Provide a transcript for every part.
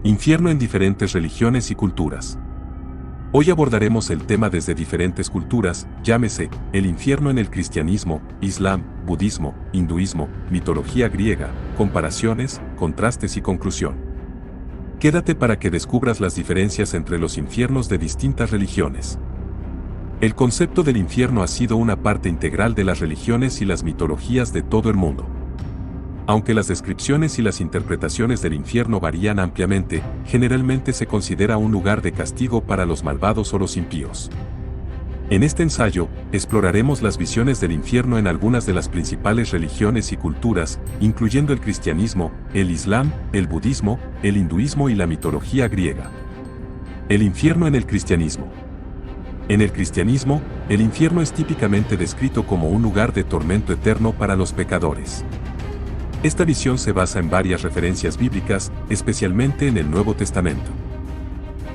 Infierno en diferentes religiones y culturas. Hoy abordaremos el tema desde diferentes culturas, llámese, el infierno en el cristianismo, islam, budismo, hinduismo, mitología griega, comparaciones, contrastes y conclusión. Quédate para que descubras las diferencias entre los infiernos de distintas religiones. El concepto del infierno ha sido una parte integral de las religiones y las mitologías de todo el mundo. Aunque las descripciones y las interpretaciones del infierno varían ampliamente, generalmente se considera un lugar de castigo para los malvados o los impíos. En este ensayo, exploraremos las visiones del infierno en algunas de las principales religiones y culturas, incluyendo el cristianismo, el islam, el budismo, el hinduismo y la mitología griega. El infierno en el cristianismo. En el cristianismo, el infierno es típicamente descrito como un lugar de tormento eterno para los pecadores. Esta visión se basa en varias referencias bíblicas, especialmente en el Nuevo Testamento.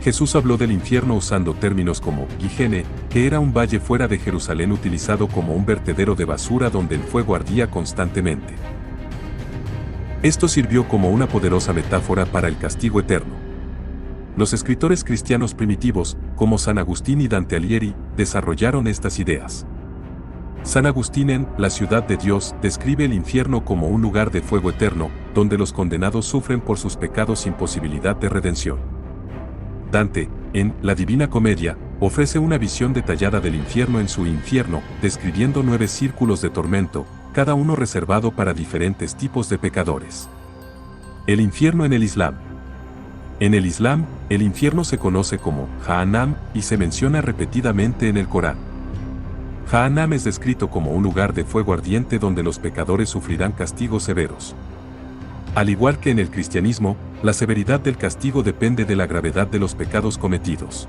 Jesús habló del infierno usando términos como Gihene, que era un valle fuera de Jerusalén utilizado como un vertedero de basura donde el fuego ardía constantemente. Esto sirvió como una poderosa metáfora para el castigo eterno. Los escritores cristianos primitivos, como San Agustín y Dante Alighieri, desarrollaron estas ideas. San Agustín en La ciudad de Dios describe el infierno como un lugar de fuego eterno, donde los condenados sufren por sus pecados sin posibilidad de redención. Dante, en La Divina Comedia, ofrece una visión detallada del infierno en su Infierno, describiendo 9 círculos de tormento, cada uno reservado para diferentes tipos de pecadores. El infierno en el Islam. En el Islam, el infierno se conoce como Jahannam y se menciona repetidamente en el Corán. Jahannam es descrito como un lugar de fuego ardiente donde los pecadores sufrirán castigos severos. Al igual que en el cristianismo, la severidad del castigo depende de la gravedad de los pecados cometidos.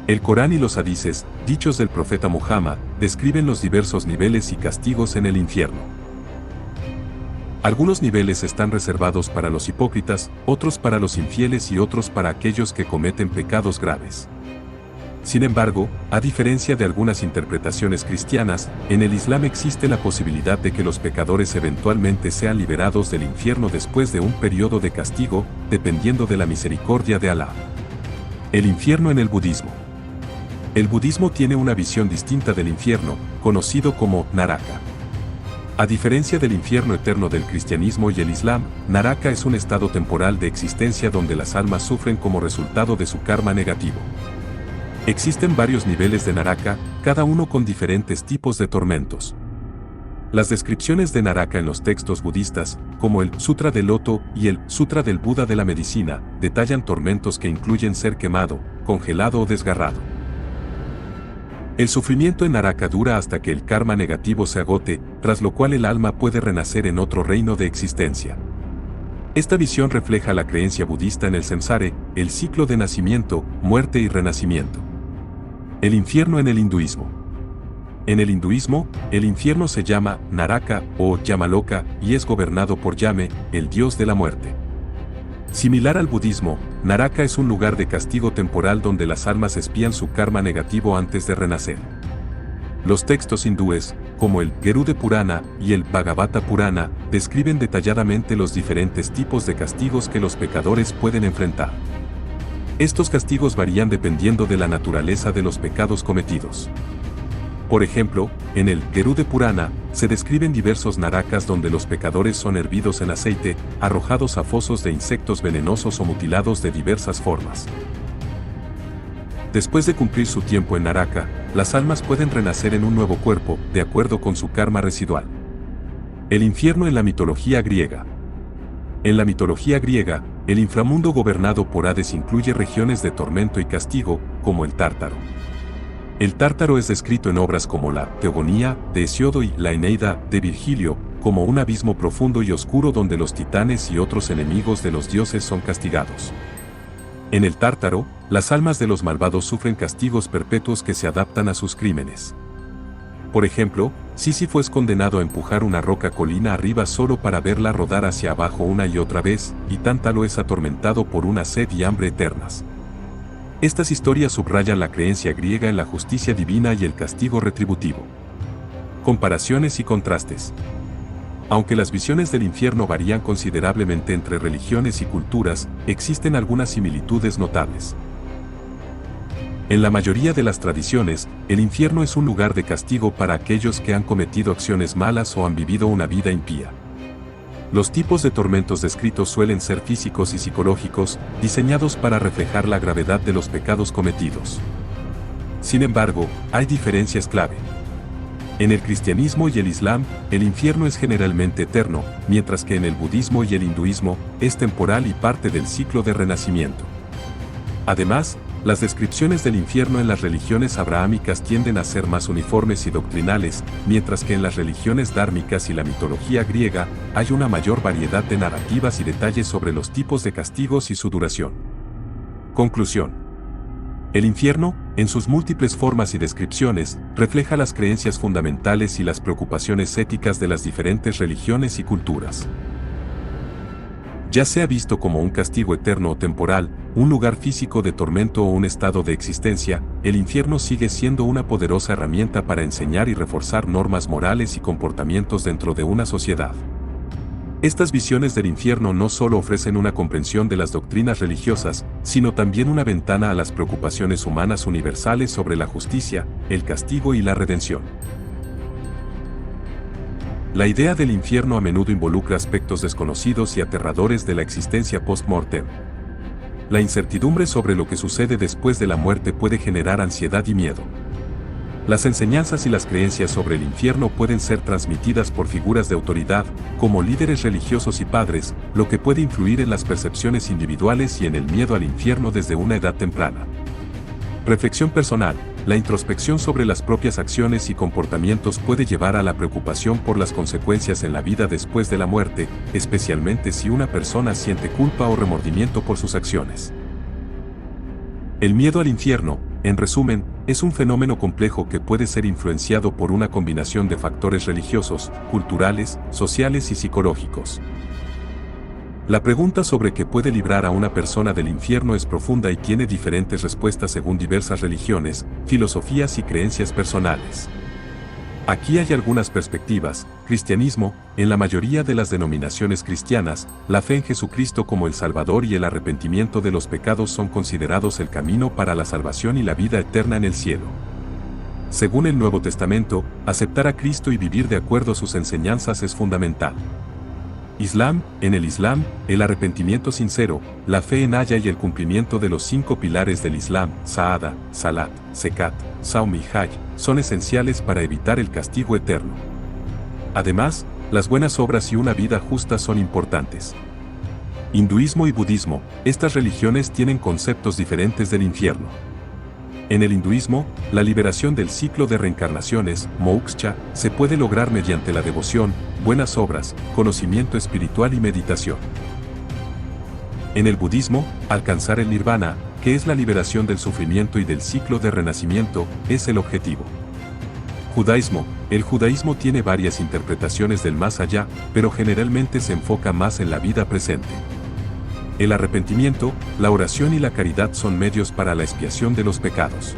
El Corán y los hadices, dichos del profeta Muhammad, describen los diversos niveles y castigos en el infierno. Algunos niveles están reservados para los hipócritas, otros para los infieles y otros para aquellos que cometen pecados graves. Sin embargo, a diferencia de algunas interpretaciones cristianas, en el Islam existe la posibilidad de que los pecadores eventualmente sean liberados del infierno después de un periodo de castigo, dependiendo de la misericordia de Alá. El infierno en el budismo. El budismo tiene una visión distinta del infierno, conocido como Naraka. A diferencia del infierno eterno del cristianismo y el Islam, Naraka es un estado temporal de existencia donde las almas sufren como resultado de su karma negativo. Existen varios niveles de Naraka, cada uno con diferentes tipos de tormentos. Las descripciones de Naraka en los textos budistas, como el Sutra del Loto y el Sutra del Buda de la Medicina, detallan tormentos que incluyen ser quemado, congelado o desgarrado. El sufrimiento en Naraka dura hasta que el karma negativo se agote, tras lo cual el alma puede renacer en otro reino de existencia. Esta visión refleja la creencia budista en el samsara, el ciclo de nacimiento, muerte y renacimiento. El infierno en el hinduismo. En el hinduismo, el infierno se llama Naraka o Yamaloka y es gobernado por Yame, el dios de la muerte. Similar al budismo, Naraka es un lugar de castigo temporal donde las almas espían su karma negativo antes de renacer. Los textos hindúes, como el Garuda Purana y el Bhagavata Purana, describen detalladamente los diferentes tipos de castigos que los pecadores pueden enfrentar. Estos castigos varían dependiendo de la naturaleza de los pecados cometidos. Por ejemplo, en el Garuda Purana, se describen diversos narakas donde los pecadores son hervidos en aceite, arrojados a fosos de insectos venenosos o mutilados de diversas formas. Después de cumplir su tiempo en Naraka, las almas pueden renacer en un nuevo cuerpo, de acuerdo con su karma residual. El infierno en la mitología griega. En la mitología griega, el inframundo gobernado por Hades incluye regiones de tormento y castigo, como el Tártaro. El Tártaro es descrito en obras como la Teogonía de Hesiodo y la Eneida de Virgilio, como un abismo profundo y oscuro donde los titanes y otros enemigos de los dioses son castigados. En el Tártaro, las almas de los malvados sufren castigos perpetuos que se adaptan a sus crímenes. Por ejemplo, Sísifo es condenado a empujar una roca colina arriba solo para verla rodar hacia abajo una y otra vez, y Tántalo es atormentado por una sed y hambre eternas. Estas historias subrayan la creencia griega en la justicia divina y el castigo retributivo. Comparaciones y contrastes. Aunque las visiones del infierno varían considerablemente entre religiones y culturas, existen algunas similitudes notables. En la mayoría de las tradiciones, el infierno es un lugar de castigo para aquellos que han cometido acciones malas o han vivido una vida impía. Los tipos de tormentos descritos suelen ser físicos y psicológicos, diseñados para reflejar la gravedad de los pecados cometidos. Sin embargo, hay diferencias clave. En el cristianismo y el islam, el infierno es generalmente eterno, mientras que en el budismo y el hinduismo, es temporal y parte del ciclo de renacimiento. Además, las descripciones del infierno en las religiones abrahámicas tienden a ser más uniformes y doctrinales, mientras que en las religiones dármicas y la mitología griega, hay una mayor variedad de narrativas y detalles sobre los tipos de castigos y su duración. Conclusión. El infierno, en sus múltiples formas y descripciones, refleja las creencias fundamentales y las preocupaciones éticas de las diferentes religiones y culturas. Ya sea visto como un castigo eterno o temporal, un lugar físico de tormento o un estado de existencia, el infierno sigue siendo una poderosa herramienta para enseñar y reforzar normas morales y comportamientos dentro de una sociedad. Estas visiones del infierno no solo ofrecen una comprensión de las doctrinas religiosas, sino también una ventana a las preocupaciones humanas universales sobre la justicia, el castigo y la redención. La idea del infierno a menudo involucra aspectos desconocidos y aterradores de la existencia post-mortem. La incertidumbre sobre lo que sucede después de la muerte puede generar ansiedad y miedo. Las enseñanzas y las creencias sobre el infierno pueden ser transmitidas por figuras de autoridad, como líderes religiosos y padres, lo que puede influir en las percepciones individuales y en el miedo al infierno desde una edad temprana. Reflexión personal. La introspección sobre las propias acciones y comportamientos puede llevar a la preocupación por las consecuencias en la vida después de la muerte, especialmente si una persona siente culpa o remordimiento por sus acciones. El miedo al infierno, en resumen, es un fenómeno complejo que puede ser influenciado por una combinación de factores religiosos, culturales, sociales y psicológicos. La pregunta sobre qué puede librar a una persona del infierno es profunda y tiene diferentes respuestas según diversas religiones, filosofías y creencias personales. Aquí hay algunas perspectivas. Cristianismo. En la mayoría de las denominaciones cristianas, la fe en Jesucristo como el Salvador y el arrepentimiento de los pecados son considerados el camino para la salvación y la vida eterna en el cielo. Según el Nuevo Testamento, aceptar a Cristo y vivir de acuerdo a sus enseñanzas es fundamental. Islam. En el Islam, el arrepentimiento sincero, la fe en Allah y el cumplimiento de los 5 pilares del Islam, Saada, Salat, Zekat, Saum y Hajj, son esenciales para evitar el castigo eterno. Además, las buenas obras y una vida justa son importantes. Hinduismo y budismo. Estas religiones tienen conceptos diferentes del infierno. En el hinduismo, la liberación del ciclo de reencarnaciones, moksha, se puede lograr mediante la devoción, buenas obras, conocimiento espiritual y meditación. En el budismo, alcanzar el nirvana, que es la liberación del sufrimiento y del ciclo de renacimiento, es el objetivo. Judaísmo. El judaísmo tiene varias interpretaciones del más allá, pero generalmente se enfoca más en la vida presente. El arrepentimiento, la oración y la caridad son medios para la expiación de los pecados.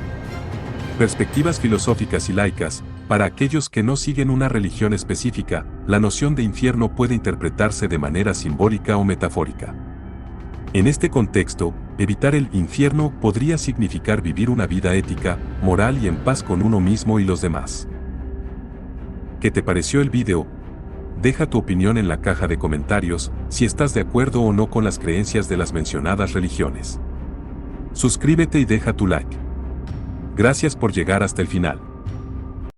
Perspectivas filosóficas y laicas. Para aquellos que no siguen una religión específica, la noción de infierno puede interpretarse de manera simbólica o metafórica. En este contexto, evitar el infierno podría significar vivir una vida ética, moral y en paz con uno mismo y los demás. ¿Qué te pareció el video? Deja tu opinión en la caja de comentarios, si estás de acuerdo o no con las creencias de las mencionadas religiones. Suscríbete y deja tu like. Gracias por llegar hasta el final.